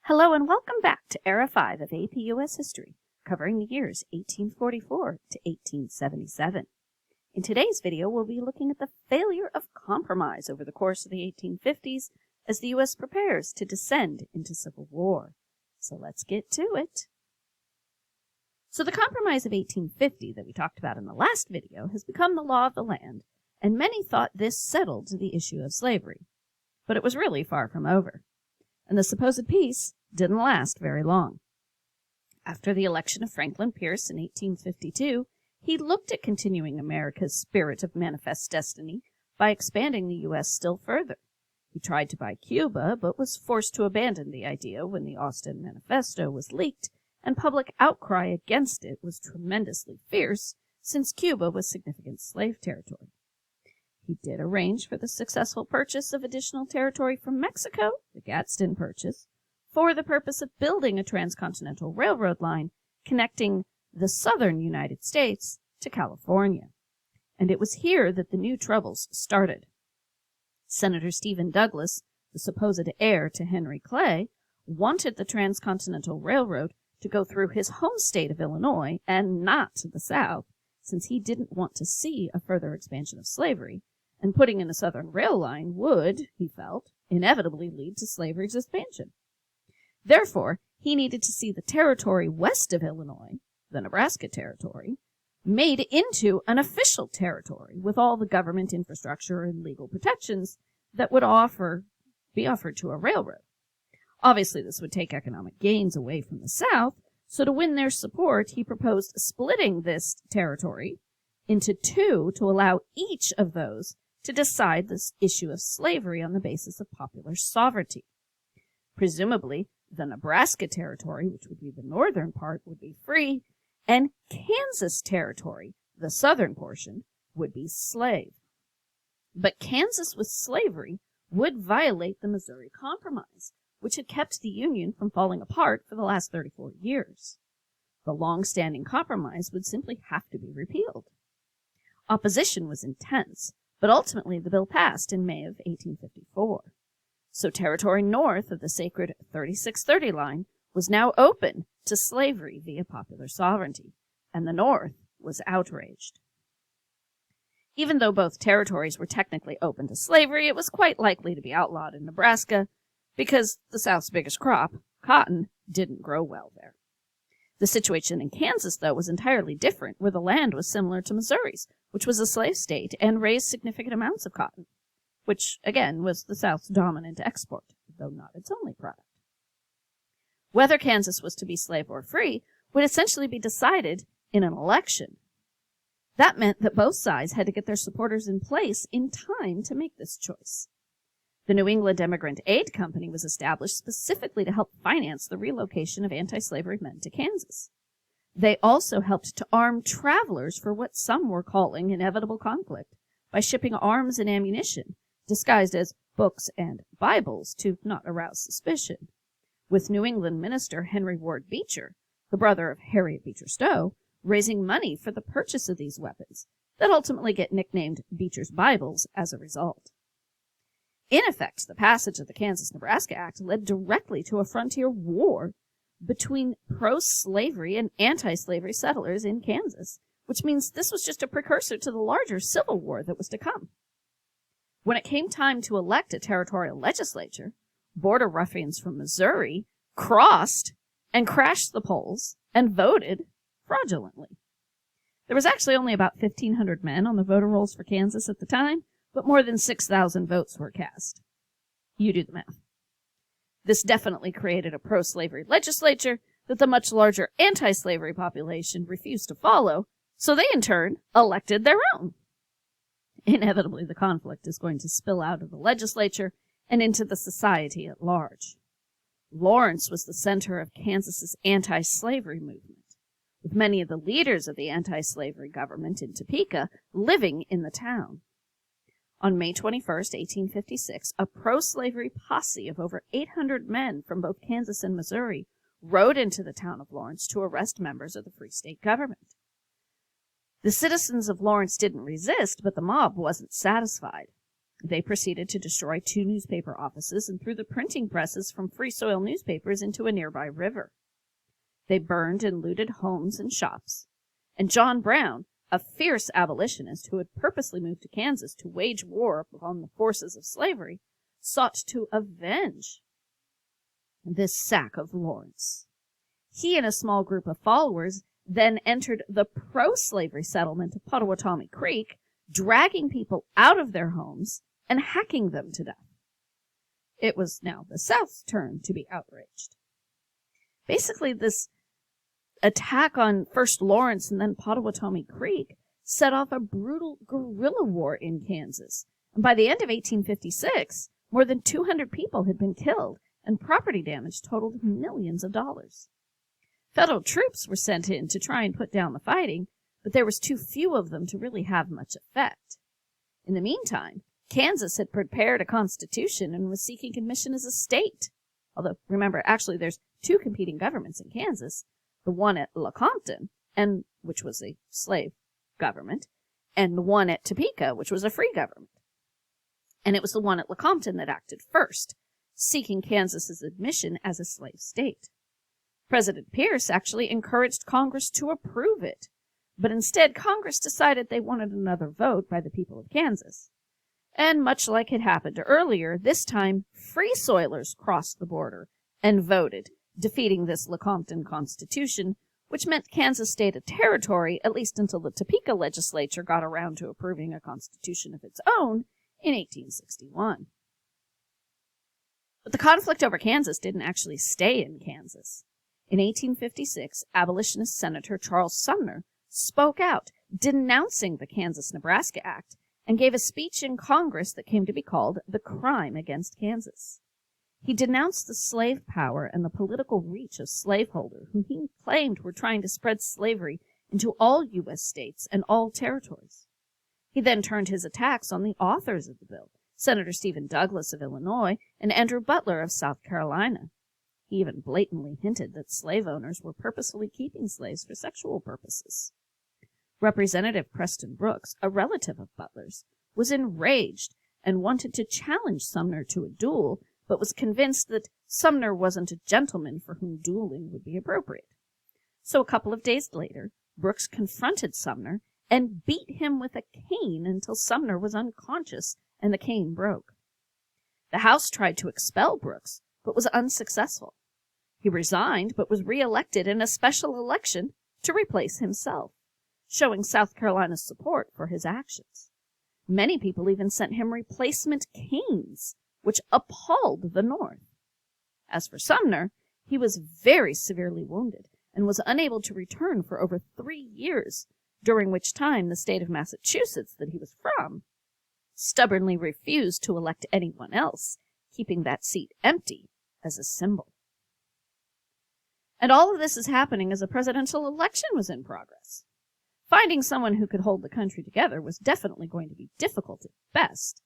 Hello and welcome back to Era 5 of APUS History, covering the years 1844 to 1877. In today's video, we'll be looking at the failure of compromise over the course of the 1850s as the U.S. prepares to descend into civil war. So let's get to it. So the Compromise of 1850 that we talked about in the last video has become the law of the land, and many thought this settled the issue of slavery. But it was really far from over, and the supposed peace didn't last very long. After the election of Franklin Pierce in 1852, he looked at continuing America's spirit of manifest destiny by expanding the U.S. still further. He tried to buy Cuba, but was forced to abandon the idea when the Austin Manifesto was leaked, and public outcry against it was tremendously fierce, since Cuba was significant slave territory. He did arrange for the successful purchase of additional territory from Mexico, the Gadsden Purchase, for the purpose of building a transcontinental railroad line connecting the southern United States to California. And it was here that the new troubles started. Senator Stephen Douglas, the supposed heir to Henry Clay, wanted the transcontinental railroad to go through his home state of Illinois and not to the south, since he didn't want to see a further expansion of slavery, and putting in a southern rail line would, he felt, inevitably lead to slavery's expansion. Therefore, he needed to see the territory west of Illinois, the Nebraska Territory, made into an official territory with all the government infrastructure and legal protections that would be offered to a railroad. Obviously, this would take economic gains away from the South, so to win their support, he proposed splitting this territory into two to allow each of those to decide this issue of slavery on the basis of popular sovereignty. Presumably, the Nebraska Territory, which would be the northern part, would be free, and Kansas Territory, the southern portion, would be slave. But Kansas with slavery would violate the Missouri Compromise, which had kept the Union from falling apart for the last 34 years. The long-standing compromise would simply have to be repealed. Opposition was intense, but ultimately the bill passed in May of 1854. So territory north of the sacred 3630 line was now open to slavery via popular sovereignty, and the North was outraged. Even though both territories were technically open to slavery, it was quite likely to be outlawed in Nebraska because the South's biggest crop, cotton, didn't grow well there. The situation in Kansas, though, was entirely different, where the land was similar to Missouri's, which was a slave state and raised significant amounts of cotton, which, again, was the South's dominant export, though not its only product. Whether Kansas was to be slave or free would essentially be decided in an election. That meant that both sides had to get their supporters in place in time to make this choice. The New England Emigrant Aid Company was established specifically to help finance the relocation of anti-slavery men to Kansas. They also helped to arm travelers for what some were calling inevitable conflict by shipping arms and ammunition, disguised as books and Bibles to not arouse suspicion, with New England minister Henry Ward Beecher, the brother of Harriet Beecher Stowe, raising money for the purchase of these weapons that ultimately get nicknamed Beecher's Bibles as a result. In effect, the passage of the Kansas-Nebraska Act led directly to a frontier war between pro-slavery and anti-slavery settlers in Kansas, which means this was just a precursor to the larger Civil War that was to come. When it came time to elect a territorial legislature, border ruffians from Missouri crossed and crashed the polls and voted fraudulently. There was actually only about 1,500 men on the voter rolls for Kansas at the time, but more than 6,000 votes were cast. You do the math. This definitely created a pro-slavery legislature that the much larger anti-slavery population refused to follow, so they in turn elected their own. Inevitably, the conflict is going to spill out of the legislature and into the society at large. Lawrence was the center of Kansas's anti-slavery movement, with many of the leaders of the anti-slavery government in Topeka living in the town. On May 21, 1856, a pro-slavery posse of over 800 men from both Kansas and Missouri rode into the town of Lawrence to arrest members of the Free State government. The citizens of Lawrence didn't resist, but the mob wasn't satisfied. They proceeded to destroy 2 newspaper offices and threw the printing presses from Free Soil newspapers into a nearby river. They burned and looted homes and shops. And John Brown, a fierce abolitionist who had purposely moved to Kansas to wage war upon the forces of slavery, sought to avenge this sack of Lawrence. He and a small group of followers then entered the pro-slavery settlement of Pottawatomie Creek, dragging people out of their homes and hacking them to death. It was now the South's turn to be outraged. Basically, this attack on first Lawrence and then Pottawatomie Creek set off a brutal guerrilla war in Kansas. And by the end of 1856, more than 200 people had been killed, and property damage totaled millions of dollars. Federal troops were sent in to try and put down the fighting, but there was too few of them to really have much effect. In the meantime, Kansas had prepared a constitution and was seeking admission as a state. Although, remember, actually there's 2 competing governments in Kansas, the one at Lecompton, which was a slave government, and the one at Topeka, which was a free government. And it was the one at Lecompton that acted first, seeking Kansas's admission as a slave state. President Pierce actually encouraged Congress to approve it, but instead Congress decided they wanted another vote by the people of Kansas. And much like had happened earlier, this time Free Soilers crossed the border and voted, defeating this Lecompton Constitution, which meant Kansas stayed a territory at least until the Topeka legislature got around to approving a constitution of its own in 1861. But the conflict over Kansas didn't actually stay in Kansas. In 1856, abolitionist Senator Charles Sumner spoke out, denouncing the Kansas-Nebraska Act, and gave a speech in Congress that came to be called the Crime Against Kansas. He denounced the slave power and the political reach of slaveholders, whom he claimed were trying to spread slavery into all U.S. states and all territories. He then turned his attacks on the authors of the bill, Senator Stephen Douglas of Illinois and Andrew Butler of South Carolina. He even blatantly hinted that slave owners were purposefully keeping slaves for sexual purposes. Representative Preston Brooks, a relative of Butler's, was enraged and wanted to challenge Sumner to a duel, but was convinced that Sumner wasn't a gentleman for whom dueling would be appropriate. So a couple of days later, Brooks confronted Sumner and beat him with a cane until Sumner was unconscious and the cane broke. The House tried to expel Brooks, but was unsuccessful. He resigned, but was re-elected in a special election to replace himself, showing South Carolina's support for his actions. Many people even sent him replacement canes, which appalled the North. As for Sumner, he was very severely wounded and was unable to return for over 3 years, during which time the state of Massachusetts that he was from stubbornly refused to elect anyone else, keeping that seat empty as a symbol. And all of this is happening as a presidential election was in progress. Finding someone who could hold the country together was definitely going to be difficult at best.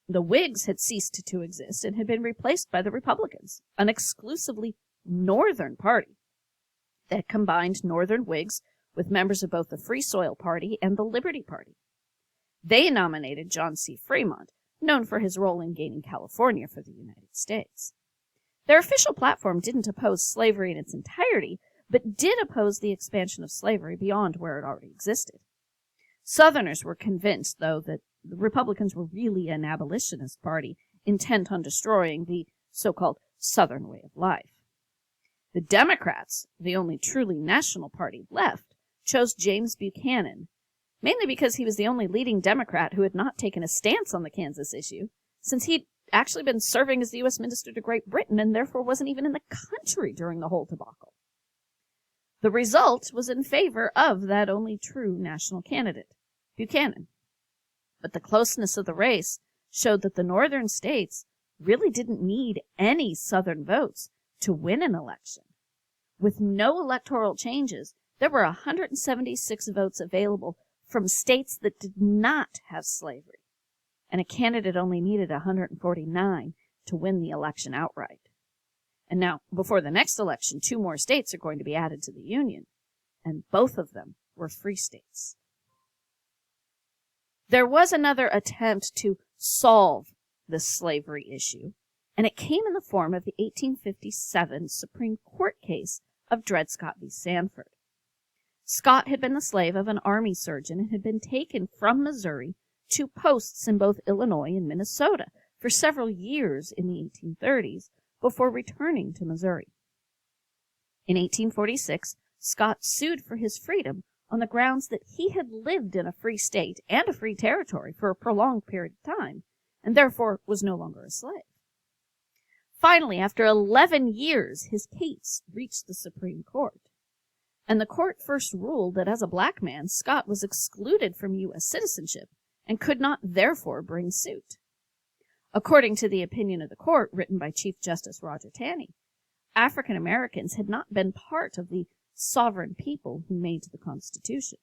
The Whigs had ceased to exist and had been replaced by the Republicans, an exclusively Northern party that combined Northern Whigs with members of both the Free Soil Party and the Liberty Party. They nominated John C. Fremont, known for his role in gaining California for the United States. Their official platform didn't oppose slavery in its entirety, but did oppose the expansion of slavery beyond where it already existed. Southerners were convinced, though, that the Republicans were really an abolitionist party intent on destroying the so-called Southern way of life. The Democrats, the only truly national party left, chose James Buchanan, mainly because he was the only leading Democrat who had not taken a stance on the Kansas issue, since he'd actually been serving as the U.S. Minister to Great Britain and therefore wasn't even in the country during the whole debacle. The result was in favor of that only true national candidate, Buchanan. But the closeness of the race showed that the northern states really didn't need any southern votes to win an election. With no electoral changes, there were 176 votes available from states that did not have slavery, and a candidate only needed 149 to win the election outright. And now, before the next election, 2 more states are going to be added to the Union, and both of them were free states. There was another attempt to solve this slavery issue, and it came in the form of the 1857 Supreme Court case of Dred Scott v. Sanford. Scott had been the slave of an army surgeon and had been taken from Missouri to posts in both Illinois and Minnesota for several years in the 1830s before returning to Missouri. In 1846, Scott sued for his freedom on the grounds that he had lived in a free state and a free territory for a prolonged period of time, and therefore was no longer a slave. Finally, after 11 years, his case reached the Supreme Court, and the court first ruled that as a black man, Scott was excluded from U.S. citizenship and could not therefore bring suit. According to the opinion of the court, written by Chief Justice Roger Taney, African Americans had not been part of the sovereign people who made the Constitution.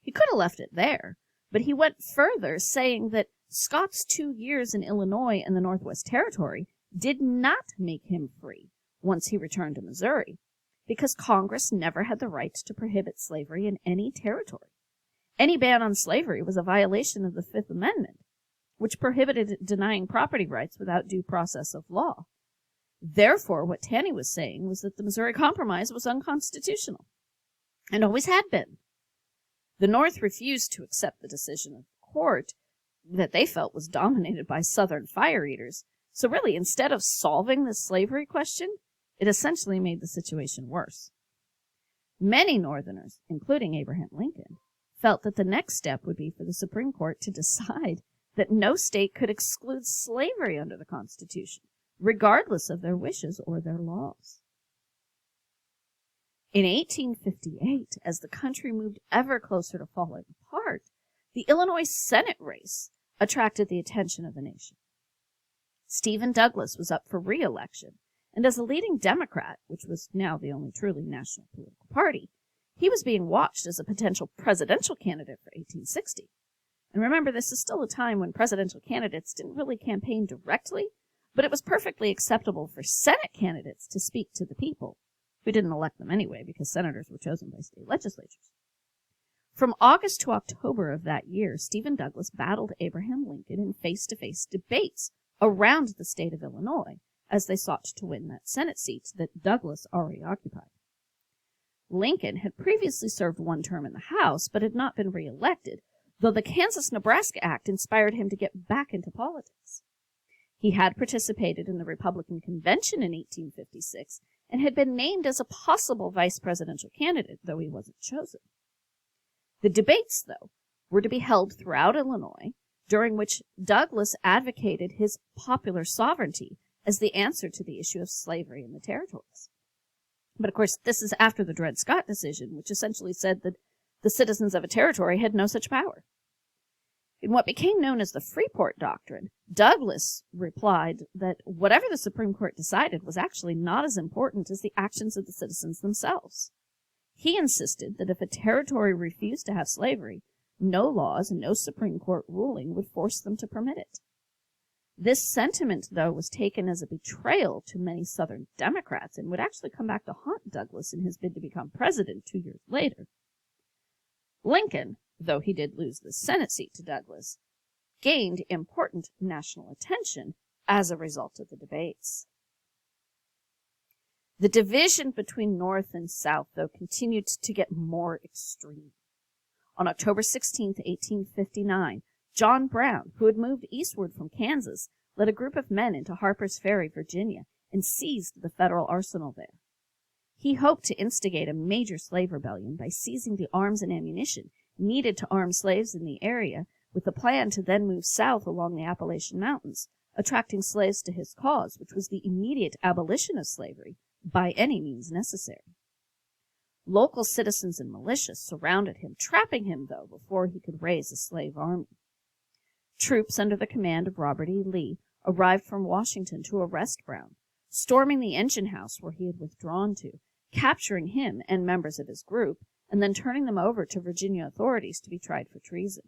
He could have left it there, but he went further, saying that Scott's 2 years in Illinois and the Northwest Territory did not make him free once he returned to Missouri, because Congress never had the right to prohibit slavery in any territory. Any ban on slavery was a violation of the Fifth Amendment, which prohibited denying property rights without due process of law. Therefore, what Taney was saying was that the Missouri Compromise was unconstitutional, and always had been. The North refused to accept the decision of the court that they felt was dominated by Southern fire-eaters, so really, instead of solving the slavery question, it essentially made the situation worse. Many Northerners, including Abraham Lincoln, felt that the next step would be for the Supreme Court to decide that no state could exclude slavery under the Constitution, regardless of their wishes or their laws. In 1858, as the country moved ever closer to falling apart, the Illinois Senate race attracted the attention of the nation. Stephen Douglas was up for re-election, and as a leading Democrat, which was now the only truly national political party, he was being watched as a potential presidential candidate for 1860. And remember, this is still a time when presidential candidates didn't really campaign directly, but it was perfectly acceptable for Senate candidates to speak to the people, who didn't elect them anyway because senators were chosen by state legislatures. From August to October of that year, Stephen Douglas battled Abraham Lincoln in face-to-face debates around the state of Illinois as they sought to win that Senate seat that Douglas already occupied. Lincoln had previously served one term in the House, but had not been re-elected, though the Kansas-Nebraska Act inspired him to get back into politics. He had participated in the Republican Convention in 1856 and had been named as a possible vice presidential candidate, though he wasn't chosen. The debates, though, were to be held throughout Illinois, during which Douglas advocated his popular sovereignty as the answer to the issue of slavery in the territories. But of course, this is after the Dred Scott decision, which essentially said that the citizens of a territory had no such power. In what became known as the Freeport Doctrine, Douglas replied that whatever the Supreme Court decided was actually not as important as the actions of the citizens themselves. He insisted that if a territory refused to have slavery, no laws and no Supreme Court ruling would force them to permit it. This sentiment, though, was taken as a betrayal to many Southern Democrats and would actually come back to haunt Douglas in his bid to become president 2 years later. Lincoln, though he did lose the Senate seat to Douglas, gained important national attention as a result of the debates. The division between North and South, though, continued to get more extreme. On October 16, 1859, John Brown, who had moved eastward from Kansas, led a group of men into Harper's Ferry, Virginia, and seized the federal arsenal there. He hoped to instigate a major slave rebellion by seizing the arms and ammunition needed to arm slaves in the area, with the plan to then move south along the Appalachian Mountains, attracting slaves to his cause, which was the immediate abolition of slavery by any means necessary. Local citizens and militia surrounded him, trapping him, though, before he could raise a slave army. Troops under the command of Robert E. Lee arrived from Washington to arrest Brown, storming the engine house where he had withdrawn to, capturing him and members of his group, and then turning them over to Virginia authorities to be tried for treason.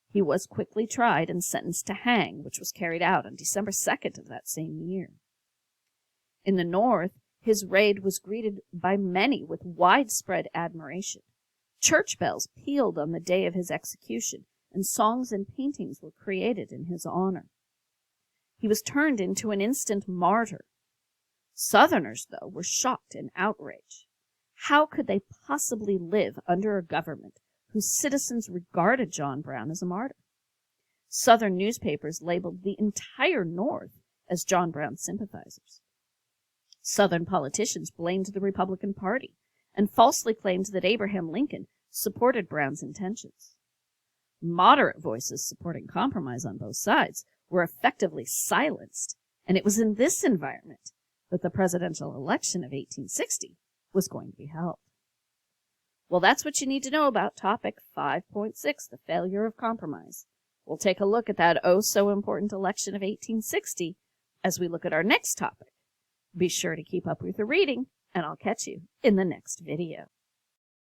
He was quickly tried and sentenced to hang, which was carried out on December 2nd of that same year. In the North, his raid was greeted by many with widespread admiration. Church bells pealed on the day of his execution, and songs and paintings were created in his honor. He was turned into an instant martyr. Southerners, though, were shocked and outraged. How could they possibly live under a government whose citizens regarded John Brown as a martyr? Southern newspapers labeled the entire North as John Brown sympathizers. Southern politicians blamed the Republican Party and falsely claimed that Abraham Lincoln supported Brown's intentions. Moderate voices supporting compromise on both sides were effectively silenced, and it was in this environment that the presidential election of 1860 was going to be held. Well, that's what you need to know about topic 5.6, the failure of compromise. We'll take a look at that oh-so-important election of 1860 as we look at our next topic. Be sure to keep up with the reading, and I'll catch you in the next video.